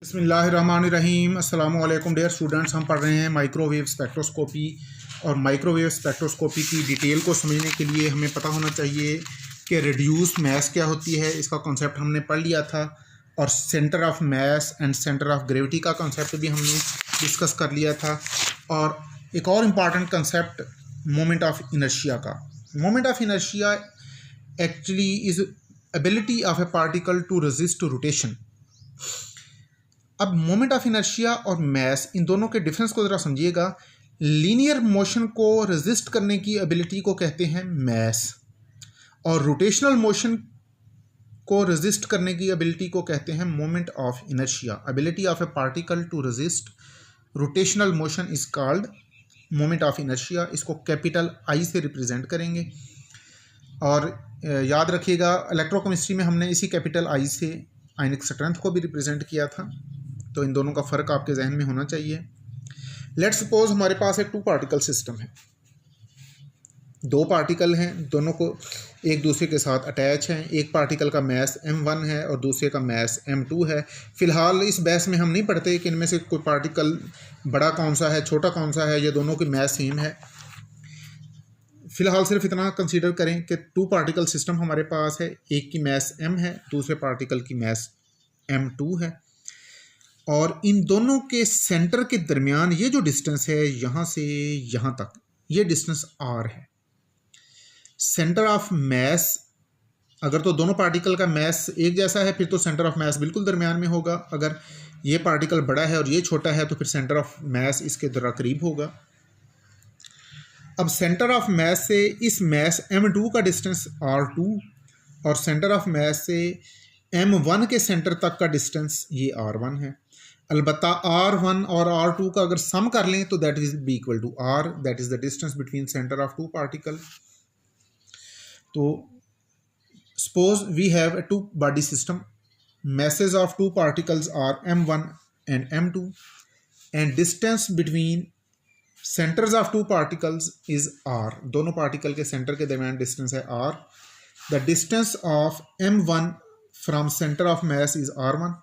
बिस्मिल्लाहिर्रहमानिर्रहीम। अस्सलामु अलैकुम डियर स्टूडेंट्स। हम पढ़ रहे हैं माइक्रोवेव स्पेक्ट्रोस्कोपी और माइक्रोवेव स्पेक्ट्रोस्कोपी की डिटेल को समझने के लिए हमें पता होना चाहिए कि रिड्यूस मैस क्या होती है। इसका कॉन्सेप्ट हमने पढ़ लिया था और centre of mass and centre of gravity का कॉन्सेप्ट भी हमने डिस्कस कर लिया था। और एक और important concept moment of inertia का। Moment of inertia actually is ability of a particle to resist rotation. अब मोमेंट ऑफ इनर्शिया और मैस, इन दोनों के डिफरेंस को ज़रा समझिएगा। लीनियर मोशन को रेजिस्ट करने की एबिलिटी को कहते हैं मैस और रोटेशनल मोशन को रेजिस्ट करने की एबिलिटी को कहते हैं moment of inertia. Ability of a particle to resist rotational motion is called moment of inertia. इसको कैपिटल आई से रिप्रेजेंट करेंगे और याद रखिएगा इलेक्ट्रोकेमिस्ट्री में हमने इसी कैपिटल आई से आयनिक स्ट्रेंथ को भी रिप्रेजेंट किया था, तो इन दोनों का फ़र्क आपके जहन में होना चाहिए। लेट्स सपोज हमारे पास एक टू पार्टिकल सिस्टम है। दो पार्टिकल हैं, दोनों को एक दूसरे के साथ अटैच हैं। एक पार्टिकल का मैस m1 है और दूसरे का मैस m2 है। फ़िलहाल इस बहस में हम नहीं पढ़ते कि इनमें से कोई पार्टिकल बड़ा कौन सा है, छोटा कौन सा है, या दोनों की मैस सेम है। फ़िलहाल सिर्फ इतना कंसीडर करें कि टू पार्टिकल सिस्टम हमारे पास है। एक की मैस m है, दूसरे पार्टिकल की मैस m2 है और इन दोनों के सेंटर के दरमियान ये जो डिस्टेंस है यहाँ से यहाँ तक, ये डिस्टेंस r है। सेंटर ऑफ मैस, अगर तो दोनों पार्टिकल का मैस एक जैसा है फिर तो सेंटर ऑफ मैस बिल्कुल दरमियान में होगा। अगर ये पार्टिकल बड़ा है और ये छोटा है तो फिर सेंटर ऑफ मैस इसके ज़रा करीब होगा। अब सेंटर ऑफ मैस से इस मैस m2 का डिस्टेंस r2 और सेंटर ऑफ मैस से m1 के सेंटर तक का डिस्टेंस ये r1 है। अलबत्ता r1 और r2 का अगर सम कर लें तो that is be equal to r, that is the distance between centre of two particle. तो suppose we have a two body system, masses of two particles are m1 and m2 and distance between centres of two particles is r। दोनों particle के centre के दरमियान distance है r। The distance of m1 from centre of mess is r1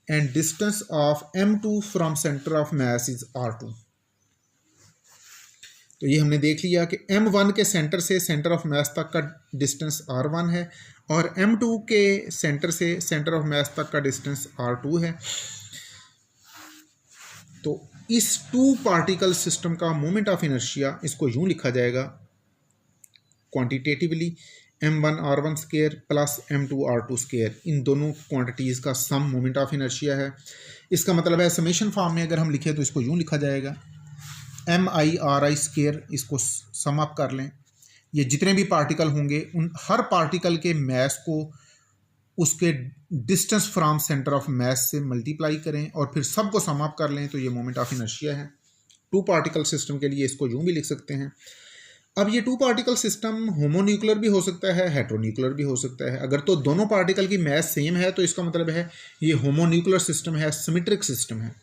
and distance of m2 from centre of mess is r2। तो ये हमने देख लिया कि m1 के सेंटर से सेंटर ऑफ मैस तक का डिस्टेंस r1 है और m2 के सेंटर से सेंटर ऑफ मैस तक का डिस्टेंस r2 है। तो इस टू पार्टिकल सिस्टम का मोमेंट ऑफ इनर्शिया, इसको यूं लिखा जाएगा quantitatively m1 r1 square plus m2 r2 square. इन दोनों क्वांटिटीज़ का सम मोमेंट ऑफ इनर्शिया है। इसका मतलब है समेशन फॉर्म में अगर हम लिखें तो इसको यूं लिखा जाएगा mi ri स्क्वायर। इसको सम अप कर लें, ये जितने भी पार्टिकल होंगे उन हर पार्टिकल के मैस को उसके distance from centre of mess से मल्टीप्लाई करें और फिर सबको सम अप कर लें, तो ये मोमेंट ऑफ इनर्शिया है। टू पार्टिकल सिस्टम के लिए इसको यूं भी लिख सकते हैं। अब ये टू पार्टिकल सिस्टम होमोन्यूक्लियर भी हो सकता है, हेट्रोन्यूक्लियर भी हो सकता है। अगर तो दोनों पार्टिकल की मैस सेम है तो इसका मतलब है ये होमोन्यूक्लियर सिस्टम है, सिमेट्रिक सिस्टम है।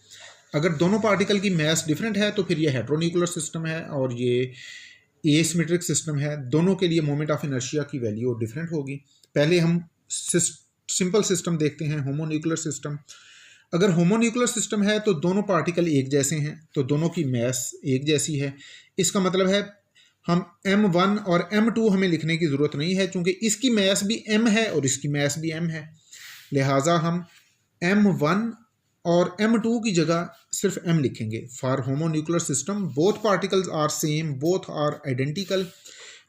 अगर दोनों पार्टिकल की मैस डिफरेंट है तो फिर ये हेट्रोन्यूक्लियर सिस्टम है और ये एसिमेट्रिक सिस्टम है। दोनों के लिए मोमेंट ऑफ इनर्शिया की वैल्यू डिफरेंट होगी। पहले हम सिंपल सिस्टम देखते हैं, होमोन्यूक्लियर सिस्टम। अगर होमोन्यूक्लियर सिस्टम है तो दोनों पार्टिकल एक जैसे हैं, तो दोनों की मैस एक जैसी है। इसका मतलब है हम m1 और m2 हमें लिखने की ज़रूरत नहीं है, क्योंकि इसकी मैस भी m है और इसकी मैस भी m है। लिहाजा हम m1 और m2 की जगह सिर्फ m लिखेंगे। For homonuclear system both particles are same, both are identical,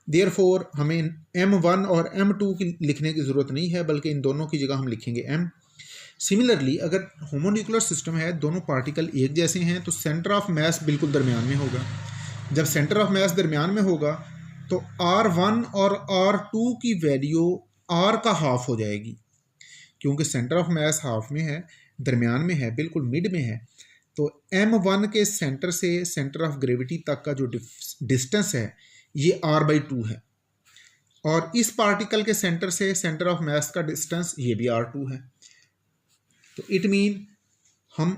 therefore हमें m1 और m2 की लिखने की ज़रूरत नहीं है, बल्कि इन दोनों की जगह हम लिखेंगे m। सिमिलरली अगर होमोन्यूक्लियर सिस्टम है, दोनों पार्टिकल एक जैसे हैं, तो सेंटर ऑफ मैस बिल्कुल दरमियान में होगा। जब सेंटर ऑफ मैस दरमियान में होगा तो r1 और r2 की वैल्यू r का हाफ हो जाएगी, क्योंकि सेंटर ऑफ मैस हाफ में है, दरमियान में है, बिल्कुल मिड में है। तो m1 के सेंटर से सेंटर ऑफ ग्रेविटी तक का जो डिस्टेंस है ये r/2 है और इस पार्टिकल के सेंटर से सेंटर ऑफ मैस का डिस्टेंस ये भी r2 है। तो इट मीन हम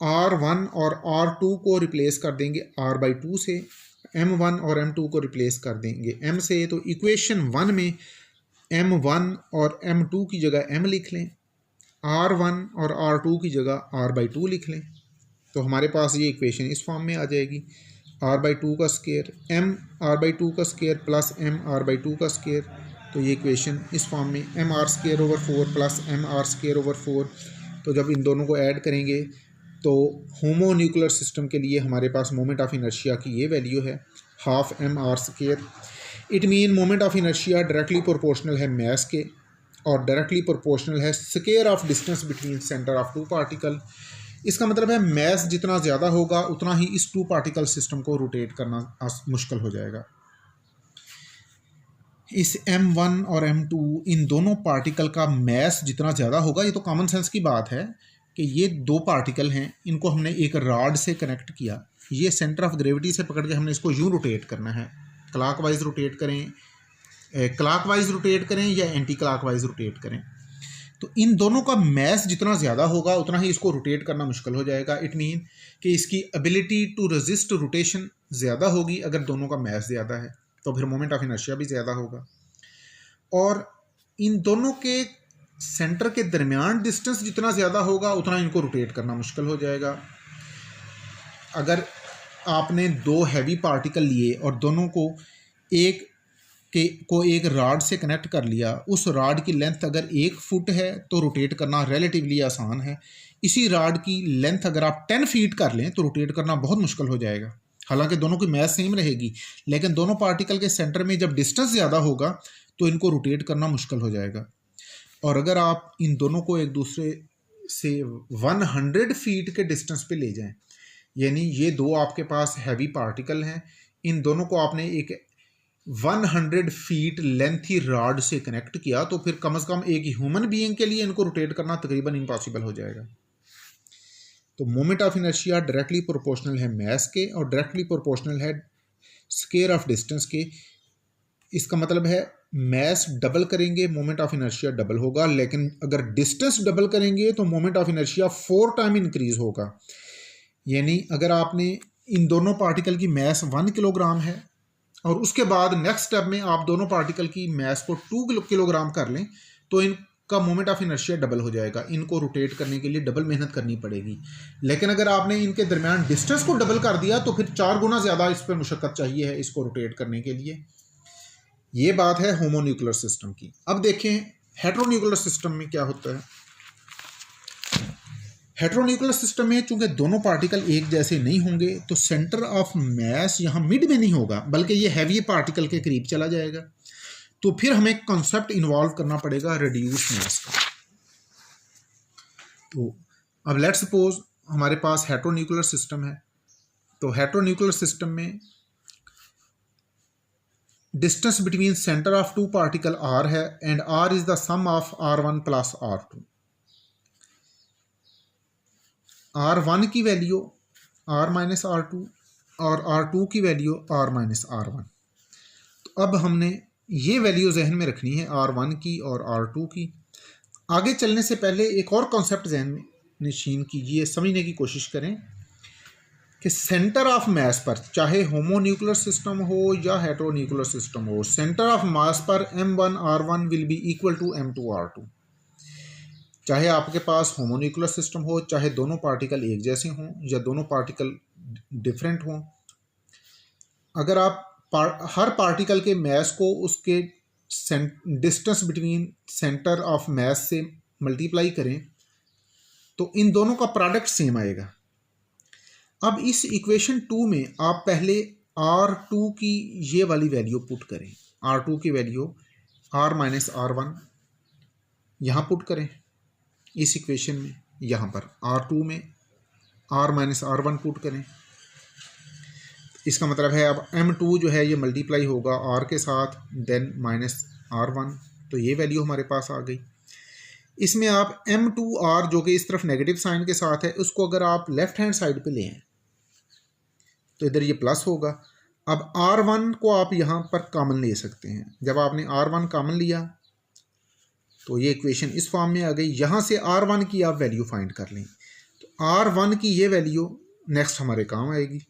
r1 और r2 को रिप्लेस कर देंगे r/2 से, m1 और m2 को रिप्लेस कर देंगे m से। तो इक्वेशन 1 में m1 और m2 की जगह m लिख लें R1 और R2 की जगह R/2 लिख लें तो हमारे पास ये इक्वेशन इस फॉर्म में आ जाएगी। R/2 का स्क्वायर m R/2 का स्क्वायर प्लस m R/2 का स्क्वायर, तो ये इक्वेशन इस फॉर्म में mr² / 4 प्लस mr²/4। तो जब इन दोनों को ऐड करेंगे तो होमोन्यूक्लियर सिस्टम के लिए हमारे पास मोमेंट ऑफ इनर्शिया की ये वैल्यू है half mr²। It mean moment of inertia directly proportional है मास के और डायरेक्टली प्रोपोर्शनल है square of distance between centre of two particle. इसका मतलब है मास जितना ज़्यादा होगा उतना ही इस टू पार्टिकल सिस्टम को रोटेट करना मुश्किल हो जाएगा। इस m1 और m2 इन दोनों पार्टिकल का मास जितना ज़्यादा होगा, ये तो कॉमन सेंस की बात है कि ये दो पार्टिकल हैं, इनको हमने एक रॉड से कनेक्ट किया, ये सेंटर ऑफ ग्रेविटी से पकड़ के हमने इसको यूँ रोटेट करना है, क्लॉकवाइज रोटेट करें, क्लॉकवाइज रोटेट करें या एंटी क्लॉकवाइज रोटेट करें। तो इन दोनों का मास जितना ज़्यादा होगा उतना ही इसको रोटेट करना मुश्किल हो जाएगा। इट मीन कि इसकी एबिलिटी टू रेजिस्ट रोटेशन ज़्यादा होगी अगर दोनों का मास ज़्यादा है, तो फिर मोमेंट ऑफ इनर्शिया भी ज़्यादा होगा। और इन दोनों के सेंटर के दरमियान डिस्टेंस जितना ज़्यादा होगा उतना इनको रोटेट करना मुश्किल हो जाएगा। अगर आपने दो हैवी पार्टिकल लिए और दोनों को एक रॉड से कनेक्ट कर लिया, उस रॉड की लेंथ अगर 1 फुट है तो रोटेट करना रिलेटिवली आसान है। इसी रॉड की लेंथ अगर आप 10 फीट कर लें तो रोटेट करना बहुत मुश्किल हो जाएगा। हालांकि दोनों की मास सेम रहेगी, लेकिन दोनों पार्टिकल के सेंटर में जब डिस्टेंस ज़्यादा होगा तो इनको रोटेट करना मुश्किल हो जाएगा। और अगर आप इन दोनों को एक दूसरे से 100 फीट के डिस्टेंस पे ले जाएं, यानी ये दो आपके पास हैवी पार्टिकल हैं, इन दोनों को आपने एक 100 फीट लेंथी रॉड से कनेक्ट किया, तो फिर कम से कम एक ह्यूमन बीइंग के लिए इनको रोटेट करना तकरीबन इम्पॉसिबल हो जाएगा। तो moment of inertia directly proportional है मास के और डायरेक्टली प्रोपोर्शनल है स्क्वायर ऑफ डिस्टेंस के। इसका मतलब है मास डबल करेंगे मोमेंट ऑफ इनर्शिया डबल होगा, लेकिन अगर डिस्टेंस डबल करेंगे तो moment of inertia 4 time increase होगा। यानी अगर आपने इन दोनों पार्टिकल की मास 1 किलोग्राम है और उसके बाद नेक्स्ट स्टेप में आप दोनों पार्टिकल की मास को 2 किलोग्राम कर लें तो इनका मोमेंट ऑफ इनर्शिया डबल हो जाएगा। इनको रोटेट करने के लिए डबल मेहनत करनी पड़ेगी। लेकिन अगर आपने इनके दरमियान डिस्टेंस को डबल कर दिया तो फिर 4 गुना ज़्यादा इस पर मुशक्कत चाहिए है इसको रोटेट करने के लिए। ये बात है होमोन्यूक्लियर सिस्टम की। अब देखें हेटेरोन्यूक्लियर सिस्टम में क्या होता है। हेटेरोन्यूक्लियर सिस्टम में चूंकि दोनों पार्टिकल एक जैसे नहीं होंगे तो सेंटर ऑफ मास यहाँ मिड में नहीं होगा, बल्कि ये हैवी पार्टिकल के करीब चला जाएगा। तो फिर हमें कॉन्सेप्ट इन्वॉल्व करना पड़ेगा रिड्यूस मास का। तो अब लेट्स सपोज हमारे पास हेटेरोन्यूक्लियर सिस्टम है, तो हेटेरोन्यूक्लियर सिस्टम में distance between centre of two particle r है and r is the sum of r1 plus r2। R1 की वैल्यू r माइनस r2 और R2 की वैल्यू r माइनस r1। तो अब हमने ये वैल्यू जहन में रखनी है R1 की और R2 की। आगे चलने से पहले एक और कॉन्सेप्ट जहन में नशीन कीजिए, समझने की कोशिश करें कि सेंटर ऑफ मास पर, चाहे होमोन्यूक्लियर सिस्टम हो या हेटेरोन्यूक्लियर सिस्टम हो, सेंटर ऑफ मास पर m1 r1 will be equal to m2 r2। चाहे आपके पास होमोन्यूक्लियर सिस्टम हो, चाहे दोनों पार्टिकल एक जैसे हों या दोनों पार्टिकल डिफरेंट हों, अगर आप हर पार्टिकल के मास को उसके distance between centre of mass से मल्टीप्लाई करें तो इन दोनों का प्रोडक्ट सेम आएगा। अब इस इक्वेशन 2 में आप पहले R2 की ये वाली वैल्यू पुट करें। R2 की वैल्यू r माइनस r1 यहाँ पुट करें इस इक्वेशन में, यहाँ पर R2 में r माइनस r1 पुट करें। इसका मतलब है अब m2 जो है ये मल्टीप्लाई होगा r के साथ, देन माइनस r1, तो ये वैल्यू हमारे पास आ गई। इसमें आप m2r जो कि इस तरफ नेगेटिव साइन के साथ है, उसको अगर आप लेफ्ट हैंड साइड पे लें तो इधर ये प्लस होगा। अब r1 को आप यहाँ पर कॉमन ले सकते हैं। जब आपने r1 कॉमन लिया तो ये इक्वेशन इस फॉर्म में आ गई। यहाँ से r1 की आप वैल्यू फाइंड कर लें, तो r1 की ये वैल्यू नेक्स्ट हमारे काम आएगी।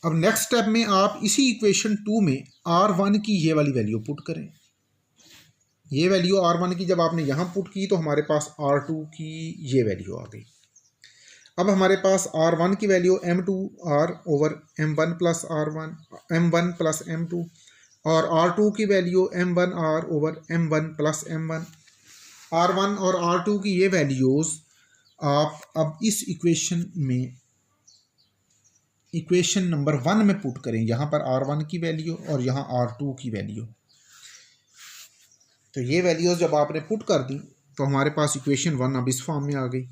अब नेक्स्ट स्टेप में आप इसी इक्वेशन 2 में r1 की ये वाली वैल्यू पुट करें, ये वैल्यू R1 की जब आपने यहाँ पुट की तो हमारे पास R2 की ये वैल्यू आ गई। अब हमारे पास R1 की value M2R over M1 plus R1 M1 plus M2 और R2 की value M1R over M1 plus M1। R1 और R2 की ये वैल्यूज़ आप अब इस इक्वेशन में इक्वेशन नंबर 1 में पुट करें, यहाँ पर R1 की वैल्यू और यहाँ R2 की वैल्यू। तो ये वैल्यूज़ जब आपने पुट कर दी तो हमारे पास इक्वेशन 1 अब इस फॉर्म में आ गई।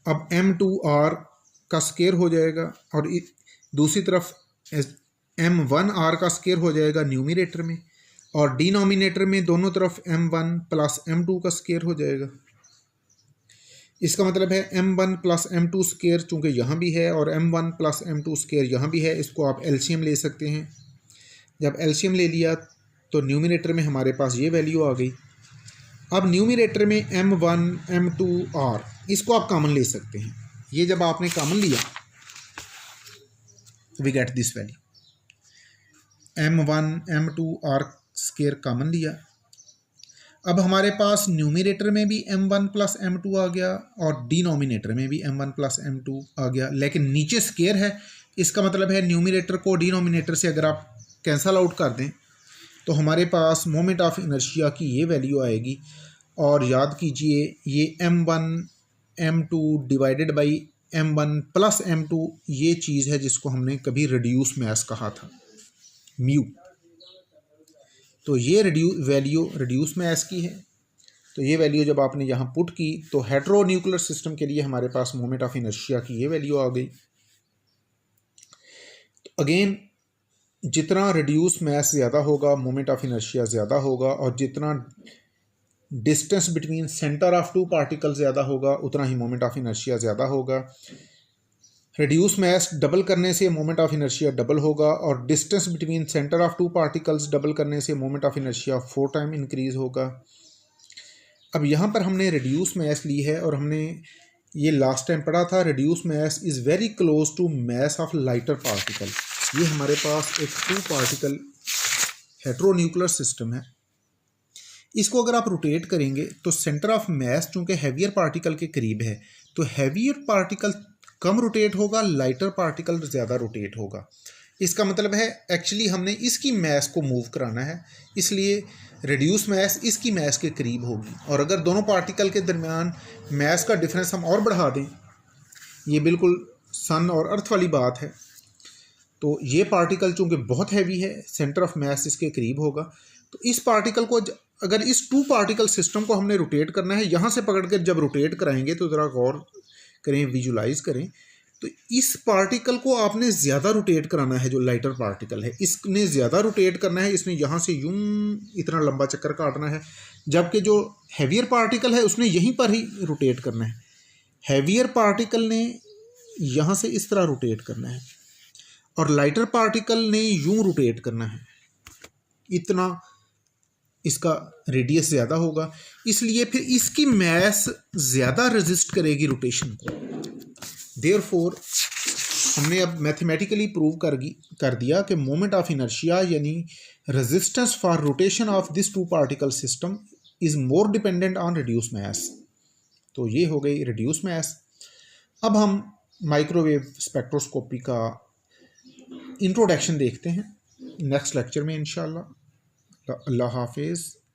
अब M2R का स्केयर हो जाएगा और दूसरी तरफ M1R का स्केयर हो जाएगा न्यूमिनेटर में, और डिनोमिनेटर में दोनों तरफ M1 प्लस M2 का स्केयर हो जाएगा। इसका मतलब है M1 प्लस M2 स्केयर चूँकि यहाँ भी है और M1 प्लस M2 स्केयर यहाँ भी है, इसको आप एलसीएम ले सकते हैं। जब एलसीएम ले लिया तो न्यूमिनेटर में हमारे पास ये वैल्यू आ गई। अब न्यूमिनेटर में M1 M2R इसको आप कॉमन ले सकते हैं। ये जब आपने कॉमन लिया we get this value. M1 M2R square common लिया। अब हमारे पास न्यूमिनेटर में भी M1 प्लस M2 आ गया और डिनोमिनेटर में भी M1 प्लस M2 आ गया, लेकिन नीचे स्केयर है। इसका मतलब है न्यूमिनेटर को डिनोमिनेटर से अगर आप कैंसल आउट कर दें तो हमारे पास मोमेंट ऑफ इनर्शिया की ये वैल्यू आएगी। और याद कीजिए ये M1 M2 divided by M1 plus M2 ये चीज़ है जिसको हमने कभी रिड्यूस मैस कहा था, म्यू। तो ये वैल्यू रिड्यूस मैस की है। तो ये वैल्यू जब आपने यहाँ पुट की तो हेटेरो न्यूक्लियर सिस्टम के लिए हमारे पास मोमेंट ऑफ इनर्शिया की ये वैल्यू आ गई। तो अगेन जितना रिड्यूस मैस ज़्यादा होगा मोमेंट ऑफ इनर्शिया ज़्यादा होगा, और जितना distance between centre of two particle ज़्यादा होगा उतना ही मोमेंट ऑफ इनर्शिया ज़्यादा होगा। रिड्यूस मैस डबल करने से मोमेंट ऑफ इनर्शिया डबल होगा, और distance between centre of two particles double करने से moment of inertia 4 time increase होगा। अब यहाँ पर हमने रिड्यूस मैस ली है और हमने ये लास्ट टाइम पढ़ा था, reduce mass is very close to mass of lighter particle. ये हमारे पास एक 2 पार्टिकल हेटेरोन्यूक्लियर सिस्टम है। इसको अगर आप रोटेट करेंगे तो सेंटर ऑफ मैस चूँकि हैवियर पार्टिकल के करीब है तो हैवियर पार्टिकल कम रोटेट होगा, लाइटर पार्टिकल ज़्यादा रोटेट होगा। इसका मतलब है एक्चुअली हमने इसकी मैस को मूव कराना है, इसलिए रिड्यूस मैस इसकी मैस के करीब होगी। और अगर दोनों पार्टिकल के दरमियान मैस का डिफरेंस हम और बढ़ा दें, ये बिल्कुल सन और अर्थ वाली बात है, तो ये पार्टिकल चूँकि बहुत हैवी है सेंटर ऑफ मैस इसके करीब होगा। तो इस पार्टिकल को अगर इस 2 पार्टिकल सिस्टम को हमने रोटेट करना है, यहाँ से पकड़ कर जब रोटेट कराएंगे तो ज़रा गौर करें, विजुलाइज करें, तो इस पार्टिकल को आपने ज़्यादा रोटेट कराना है। जो लाइटर पार्टिकल है इसने ज़्यादा रोटेट करना है, इसने यहाँ से यूं इतना लंबा चक्कर काटना है, जबकि जो हैवियर पार्टिकल है उसने यहीं पर ही रोटेट करना है। हैवियर पार्टिकल ने यहाँ से इस तरह रोटेट करना है और लाइटर पार्टिकल ने यूं रोटेट करना है, इतना इसका रेडियस ज़्यादा होगा, इसलिए फिर इसकी मैस ज़्यादा रेजिस्ट करेगी रोटेशन को। देयरफॉर हमने अब मैथमेटिकली प्रूव कर दिया कि मोमेंट ऑफ इनर्शिया यानी resistance for rotation of this 2 particle system is more dependent on reduce mass. तो ये हो गई रिड्यूस मैस। अब हम माइक्रोवेव स्पेक्ट्रोस्कोपी का इंट्रोडक्शन देखते हैं नेक्स्ट लेक्चर में इंशाल्लाह। अल्लाह हाफिज़।